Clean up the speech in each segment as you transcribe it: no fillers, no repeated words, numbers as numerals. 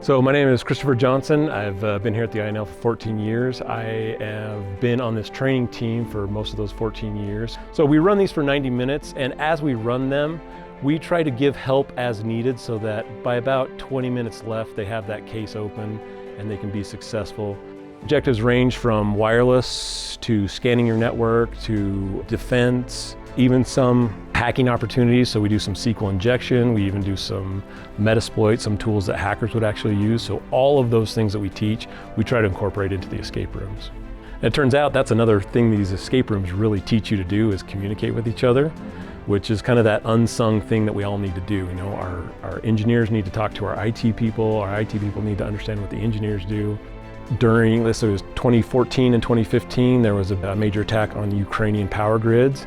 So my name is Christopher Johnson. I've been here at the INL for 14 years. I have been on this training team for most of those 14 years. So we run these for 90 minutes, and as we run them, we try to give help as needed so that by about 20 minutes left, they have that case open and they can be successful. Objectives range from wireless to scanning your network to defense, even some hacking opportunities. So we do some SQL injection, we even do some Metasploit, some tools that hackers would actually use. So all of those things that we teach, we try to incorporate into the escape rooms. And it turns out that's another thing these escape rooms really teach you to do is communicate with each other, which is kind of that unsung thing that we all need to do. You know, our engineers need to talk to our IT people, our IT people need to understand what the engineers do. During this, it was 2014 and 2015, there was a major attack on Ukrainian power grids.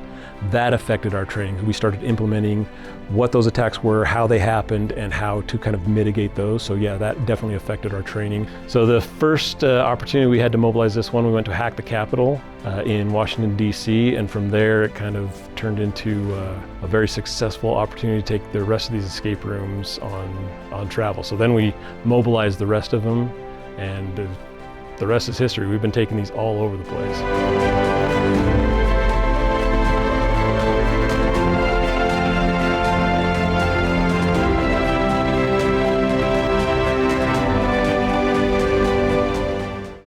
That affected our training. We started implementing what those attacks were, how they happened, and how to kind of mitigate those. So yeah, that definitely affected our training. So the first opportunity we had to mobilize this one, we went to hack the Capitol in Washington, D.C., and from there it kind of turned into a very successful opportunity to take the rest of these escape rooms on travel. So then we mobilized the rest of them, and the rest is history. We've been taking these all over the place.